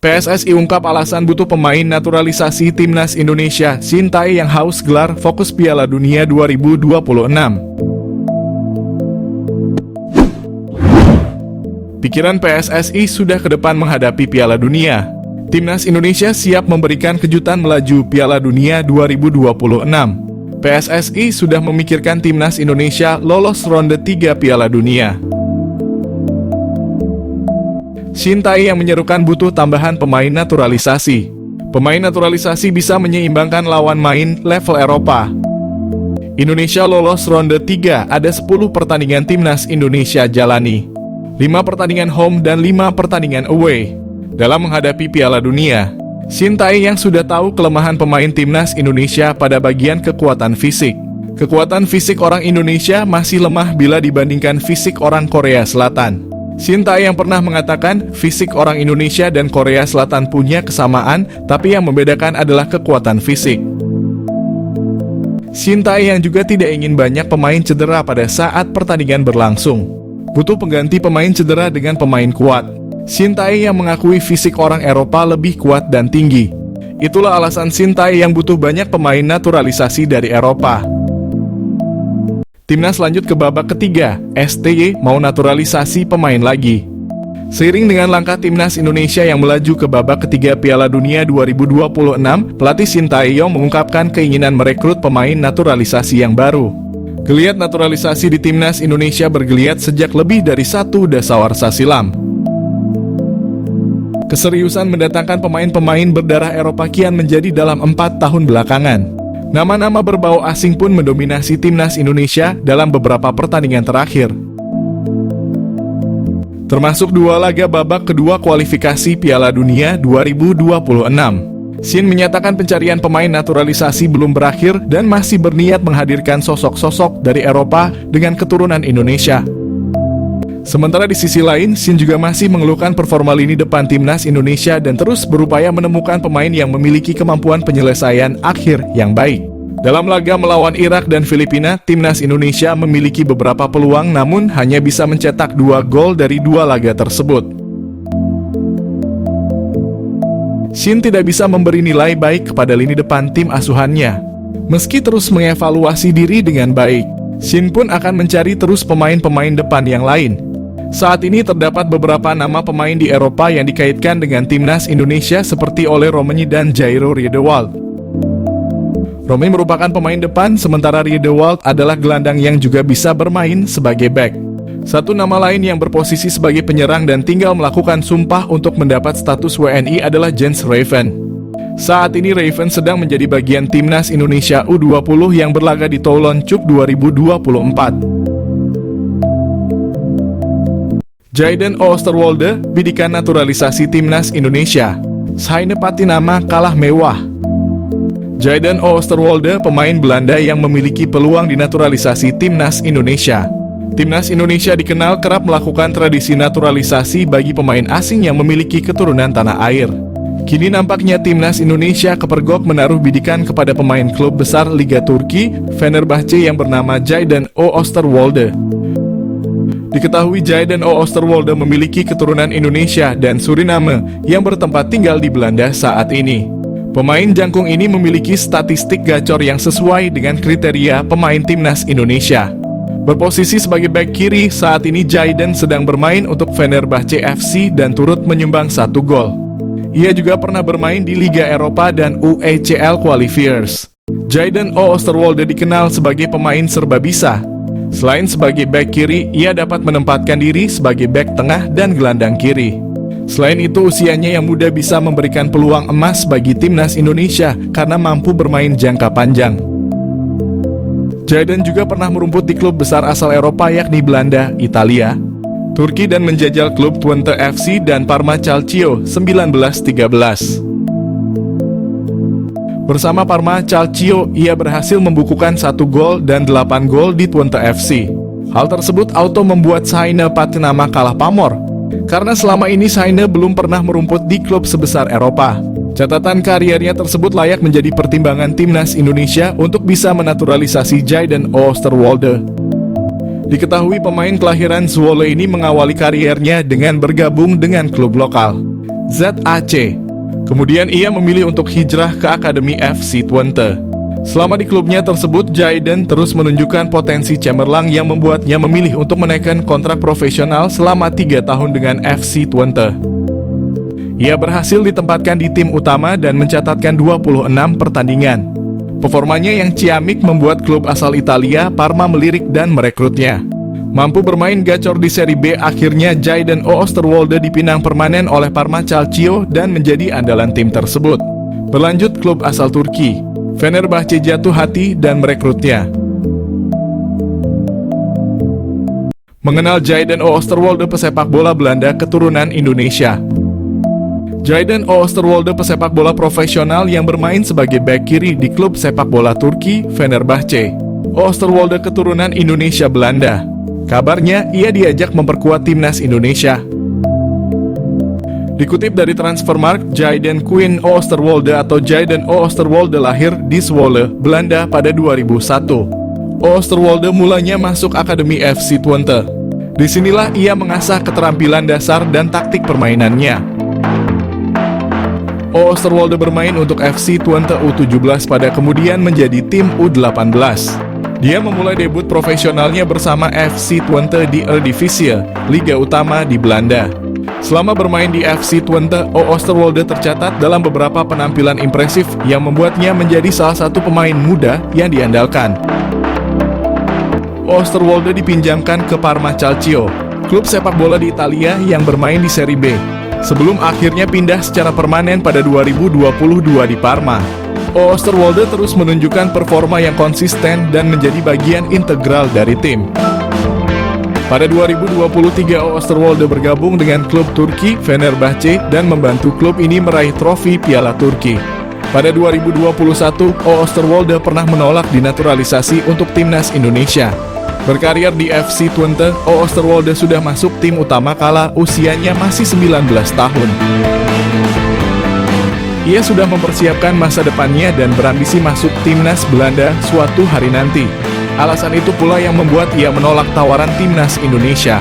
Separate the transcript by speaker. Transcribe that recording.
Speaker 1: PSSI ungkap alasan butuh pemain naturalisasi Timnas Indonesia, Shin Tae yang haus gelar fokus Piala Dunia 2026. Pikiran PSSI sudah ke depan menghadapi Piala Dunia. Timnas Indonesia siap memberikan kejutan melaju Piala Dunia 2026. PSSI sudah memikirkan Timnas Indonesia lolos ronde 3 Piala Dunia. Shin Tae yang menyerukan butuh tambahan pemain naturalisasi. Pemain naturalisasi bisa menyeimbangkan lawan main level Eropa. Indonesia lolos ronde 3, ada 10 pertandingan Timnas Indonesia jalani. 5 pertandingan home dan 5 pertandingan away. Dalam menghadapi Piala Dunia, Shin Tae yang sudah tahu kelemahan pemain Timnas Indonesia pada bagian kekuatan fisik. Kekuatan fisik orang Indonesia masih lemah bila dibandingkan fisik orang Korea Selatan. Shin Tae yang pernah mengatakan fisik orang Indonesia dan Korea Selatan punya kesamaan, tapi yang membedakan adalah kekuatan fisik. Shin Tae yang juga tidak ingin banyak pemain cedera pada saat pertandingan berlangsung. Butuh pengganti pemain cedera dengan pemain kuat. Shin Tae yang mengakui fisik orang Eropa lebih kuat dan tinggi. Itulah alasan Shin Tae yang butuh banyak pemain naturalisasi dari Eropa. Timnas lanjut ke babak ketiga, STY mau naturalisasi pemain lagi. Seiring dengan langkah Timnas Indonesia yang melaju ke babak ketiga Piala Dunia 2026, pelatih Shin Tae-yong mengungkapkan keinginan merekrut pemain naturalisasi yang baru. Geliat naturalisasi di Timnas Indonesia bergeliat sejak lebih dari 1 dasawarsa silam. Keseriusan mendatangkan pemain-pemain berdarah Eropa kian menjadi dalam 4 tahun belakangan. Nama-nama berbau asing pun mendominasi Timnas Indonesia dalam beberapa pertandingan terakhir. Termasuk 2 laga babak kedua kualifikasi Piala Dunia 2026. Shin menyatakan pencarian pemain naturalisasi belum berakhir dan masih berniat menghadirkan sosok-sosok dari Eropa dengan keturunan Indonesia. Sementara di sisi lain, Shin juga masih mengeluhkan performa lini depan Timnas Indonesia dan terus berupaya menemukan pemain yang memiliki kemampuan penyelesaian akhir yang baik. Dalam laga melawan Irak dan Filipina, Timnas Indonesia memiliki beberapa peluang namun hanya bisa mencetak 2 gol dari 2 laga tersebut. Shin tidak bisa memberi nilai baik kepada lini depan tim asuhannya. Meski terus mengevaluasi diri dengan baik, Shin pun akan mencari terus pemain-pemain depan yang lain. Saat ini terdapat beberapa nama pemain di Eropa yang dikaitkan dengan Timnas Indonesia seperti Ole Romeni dan Jairo Riedewald. Romeni merupakan pemain depan, sementara Riedewald adalah gelandang yang juga bisa bermain sebagai bek. Satu nama lain yang berposisi sebagai penyerang dan tinggal melakukan sumpah untuk mendapat status WNI adalah Jens Raven. Saat ini Raven sedang menjadi bagian Timnas Indonesia U20 yang berlaga di Toulon Cup 2024. Jayden Oosterwolde, bidikan naturalisasi Timnas Indonesia. Shaine Patinama kalah mewah. Jayden Oosterwolde, pemain Belanda yang memiliki peluang dinaturalisasi Timnas Indonesia. Timnas Indonesia dikenal kerap melakukan tradisi naturalisasi bagi pemain asing yang memiliki keturunan tanah air. Kini nampaknya Timnas Indonesia kepergok menaruh bidikan kepada pemain klub besar Liga Turki, Fenerbahce yang bernama Jayden Oosterwolde. Diketahui Jayden Oosterwolde memiliki keturunan Indonesia dan Suriname yang bertempat tinggal di Belanda saat ini. Pemain jangkung ini memiliki statistik gacor yang sesuai dengan kriteria pemain Timnas Indonesia. Berposisi sebagai bek kiri, saat ini Jayden sedang bermain untuk Fenerbahce FC dan turut menyumbang 1 gol. Ia juga pernah bermain di Liga Eropa dan UECL Qualifiers. Jayden Oosterwolde dikenal sebagai pemain serba bisa. Selain sebagai bek kiri, ia dapat menempatkan diri sebagai bek tengah dan gelandang kiri. Selain itu, usianya yang muda bisa memberikan peluang emas bagi Timnas Indonesia karena mampu bermain jangka panjang. Jayden juga pernah merumput di klub besar asal Eropa yakni Belanda, Italia, Turki dan menjajal klub Twente FC dan Parma Calcio 1913. Bersama Parma Calcio, ia berhasil membukukan 1 gol dan 8 gol di Twente FC. Hal tersebut auto membuat Shaine Patinama kalah pamor, karena selama ini Shaine belum pernah merumput di klub sebesar Eropa. Catatan kariernya tersebut layak menjadi pertimbangan Timnas Indonesia untuk bisa menaturalisasi Jayden Oosterwolde. Diketahui pemain kelahiran Zwolle ini mengawali kariernya dengan bergabung dengan klub lokal. ZAC. Kemudian ia memilih untuk hijrah ke Akademi FC Twente. Selama di klubnya tersebut, Jayden terus menunjukkan potensi cemerlang yang membuatnya memilih untuk menaikkan kontrak profesional selama 3 tahun dengan FC Twente. Ia berhasil ditempatkan di tim utama dan mencatatkan 26 pertandingan. Performanya yang ciamik membuat klub asal Italia, Parma, melirik dan merekrutnya. Mampu bermain gacor di Serie B, akhirnya Jayden Oosterwolde dipinang permanen oleh Parma Calcio dan menjadi andalan tim tersebut. Berlanjut, klub asal Turki, Fenerbahce, jatuh hati dan merekrutnya. Mengenal Jayden Oosterwolde, pesepak bola Belanda keturunan Indonesia. Jayden Oosterwolde, pesepak bola profesional yang bermain sebagai bek kiri di klub sepak bola Turki, Fenerbahce. Oosterwolde keturunan Indonesia Belanda. Kabarnya, ia diajak memperkuat timnas Indonesia. Dikutip dari Transfermarkt, Jayden Quinn Oosterwolde atau Jayden Oosterwolde lahir di Zwolle, Belanda pada 2001. Oosterwolde mulanya masuk Akademi FC Twente. Disinilah ia mengasah keterampilan dasar dan taktik permainannya. Oosterwolde bermain untuk FC Twente U17 pada kemudian menjadi tim U18. Dia memulai debut profesionalnya bersama FC Twente di Eredivisie, Liga Utama di Belanda. Selama bermain di FC Twente, Oosterwolde tercatat dalam beberapa penampilan impresif yang membuatnya menjadi salah satu pemain muda yang diandalkan. Oosterwolde dipinjamkan ke Parma Calcio, klub sepak bola di Italia yang bermain di Serie B, sebelum akhirnya pindah secara permanen pada 2022 di Parma. Oosterwolde terus menunjukkan performa yang konsisten dan menjadi bagian integral dari tim. Pada 2023, Oosterwolde bergabung dengan klub Turki, Fenerbahce, dan membantu klub ini meraih trofi Piala Turki. Pada 2021, Oosterwolde pernah menolak dinaturalisasi untuk timnas Indonesia. Berkarir di FC Twente, Oosterwolde sudah masuk tim utama kala usianya masih 19 tahun. Ia sudah mempersiapkan masa depannya dan berambisi masuk timnas Belanda suatu hari nanti. Alasan itu pula yang membuat ia menolak tawaran timnas Indonesia.